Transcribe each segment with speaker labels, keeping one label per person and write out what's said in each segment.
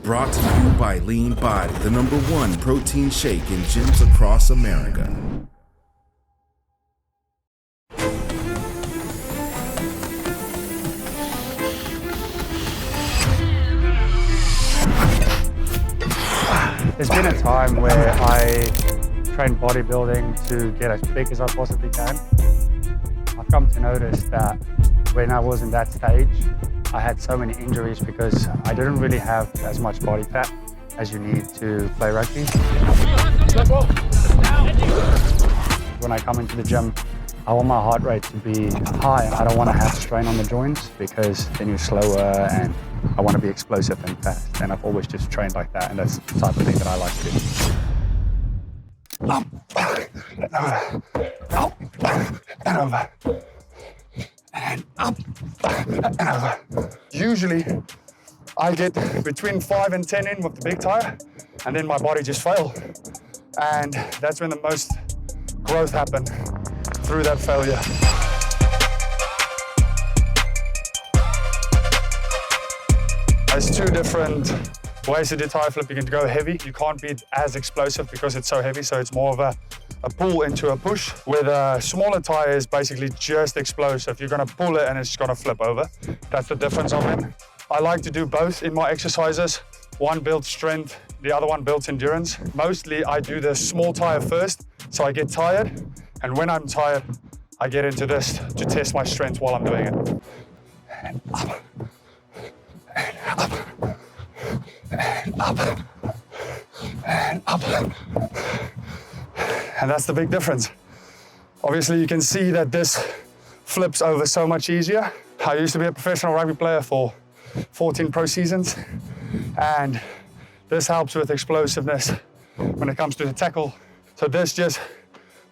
Speaker 1: Brought to you by LeanBody, the #1 protein shake in gyms across America.
Speaker 2: There's been a time where I trained bodybuilding to get as big as I possibly can. I've come to notice that when I was in that stage, I had so many injuries because I didn't really have as much body fat as you need to play rugby. When I come into the gym, I want my heart rate to be high. I don't want to have strain on the joints because then you're slower, and I want to be explosive and fast. And I've always just trained like that, and that's the type of thing that I like to do. Up, and over, up, and over, and up, and over. Usually, I get between 5 and 10 in with the big tire, and then my body just fails. And that's when the most growth happened through that failure. There's two different ways to do tire flip. You can go heavy. You can't be as explosive because it's so heavy, so it's more of a pull into a push. With a smaller tire is basically just explosive. You're gonna pull it and it's gonna flip over. That's the difference of it. I like to do both in my exercises. One builds strength, the other one builds endurance. Mostly I do the small tire first, so I get tired. And when I'm tired, I get into this to test my strength while I'm doing it. And up, and up, and up, and up. And that's the big difference. Obviously, you can see that this flips over so much easier. I used to be a professional rugby player for 14 pro seasons, and this helps with explosiveness when it comes to the tackle. So this just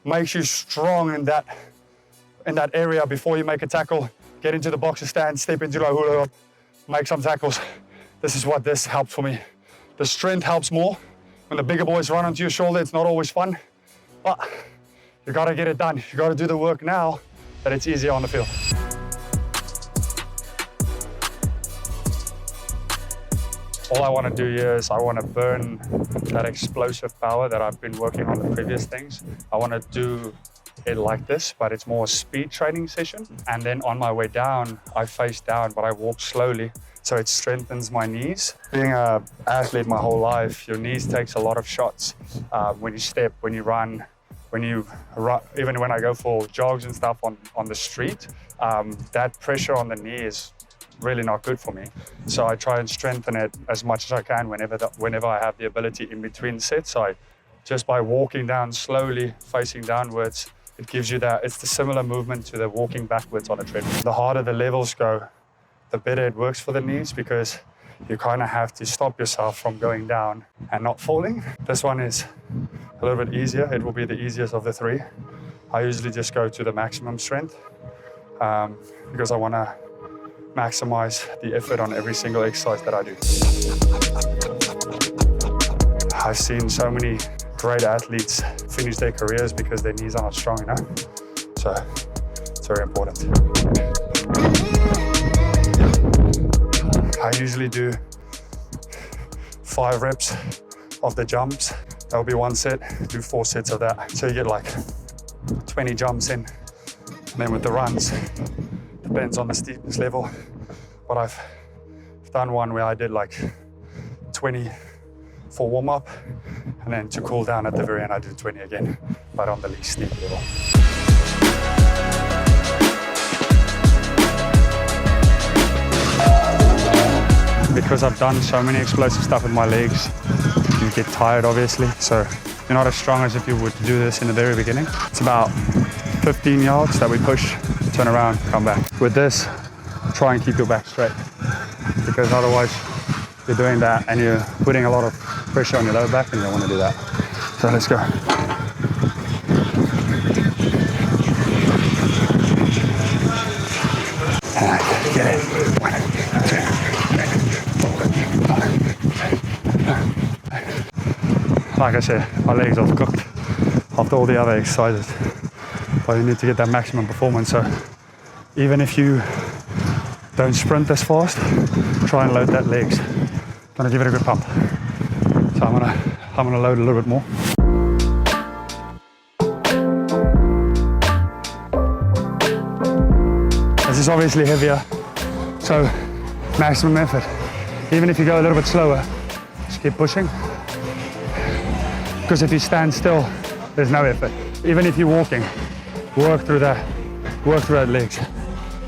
Speaker 2: makes you strong in that area before you make a tackle. Get into the boxer stand, step into the hula hoop, make some tackles. This is what this helps for me. The strength helps more. When the bigger boys run onto your shoulder, it's not always fun, but you gotta get it done. You gotta do the work now that it's easier on the field. All I want to do here is I want to burn that explosive power that I've been working on the previous things. I want to do it like this, but it's more a speed training session. And then on my way down, I face down, but I walk slowly, so it strengthens my knees. Being an athlete my whole life, your knees takes a lot of shots. When you step, when you run, even when I go for jogs and stuff on the street, that pressure on the knee is really not good for me. So I try and strengthen it as much as I can whenever I have the ability in between sets. Just by walking down slowly, facing downwards, it gives you that, it's the similar movement to the walking backwards on a treadmill. The harder the levels go, the better it works for the knees, because you kind of have to stop yourself from going down and not falling. This one is a little bit easier. It will be the easiest of the three. I usually just go to the maximum strength because I want to maximize the effort on every single exercise that I do. I've seen so many great athletes finish their careers because their knees are not strong enough. So it's very important. I usually do 5 reps of the jumps. That'll be one set, do 4 sets of that. So you get like 20 jumps in. And then with the runs, depends on the steepness level, but I've done one where I did like 20 for warm-up, and then to cool down at the very end I did 20 again, but on the least steep level. Because I've done so many explosive stuff with my legs, you get tired obviously, so you're not as strong as if you would do this in the very beginning. It's about 15 yards that we push, turn around, come back. With this, try and keep your back straight, because otherwise you're doing that and you're putting a lot of pressure on your lower back, and you don't want to do that. So let's go. Get it. 1, 2, 3. Like I said, my legs are cooked after all the other exercises, but you need to get that maximum performance. So even if you don't sprint as fast, try and load that legs. gonna give it a good pump. So I'm gonna load a little bit more. This is obviously heavier, so maximum effort. Even if you go a little bit slower, just keep pushing. Because if you stand still, there's no effort. Even if you're walking, work through that legs.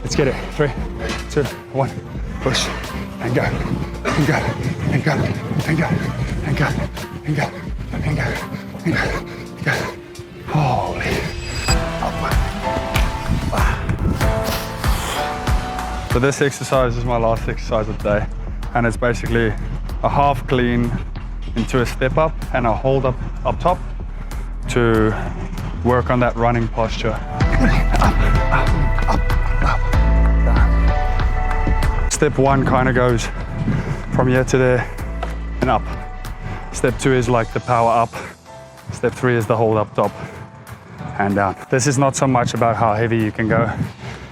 Speaker 2: Let's get it. 3, 2, 1, push, and go, and go, and go, and go, and go, and go, and go, and go, and go. Holy. So this exercise is my last exercise of the day, and it's basically a half clean into a step up and a hold up top to work on that running posture. Step 1 kind of goes from here to there and up. Step 2 is like the power up. Step 3 is the hold up top and down. This is not so much about how heavy you can go.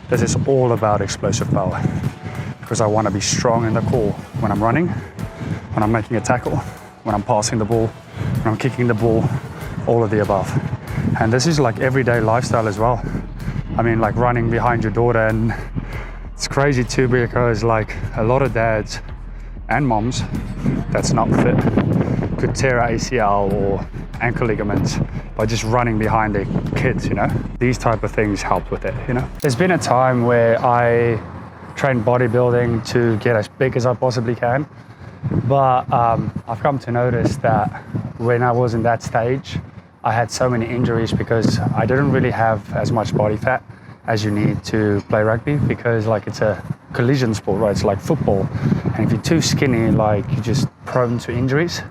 Speaker 2: This is all about explosive power, because I want to be strong in the core when I'm running, when I'm making a tackle, when I'm passing the ball, when I'm kicking the ball, all of the above. And this is like everyday lifestyle as well. I mean, like running behind your daughter, and it's crazy too, because like a lot of dads and moms that's not fit could tear an ACL or ankle ligaments by just running behind their kids, you know? These type of things help with it, you know? There's been a time where I trained bodybuilding to get as big as I possibly can, but I've come to notice that when I was in that stage, I had so many injuries because I didn't really have as much body fat as you need to play rugby, because like it's a collision sport, right? It's like football, and if you're too skinny, like you're just prone to injuries.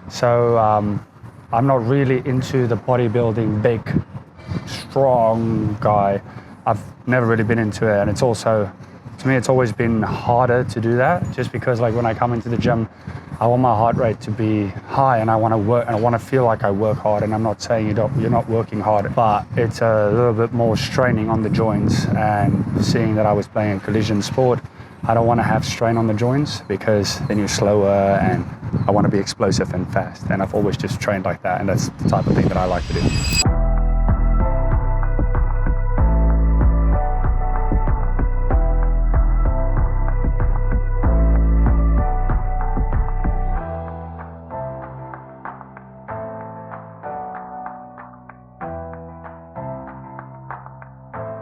Speaker 2: So I'm not really into the bodybuilding big, strong guy. I've never really been into it, and it's also, to me, it's always been harder to do that, just because like when I come into the gym, I want my heart rate to be high, and I want to work, and I want to feel like I work hard. And I'm not saying you're not working hard, but it's a little bit more straining on the joints. And seeing that I was playing a collision sport, I don't want to have strain on the joints, because then you're slower, and I want to be explosive and fast. And I've always just trained like that, and that's the type of thing that I like to do.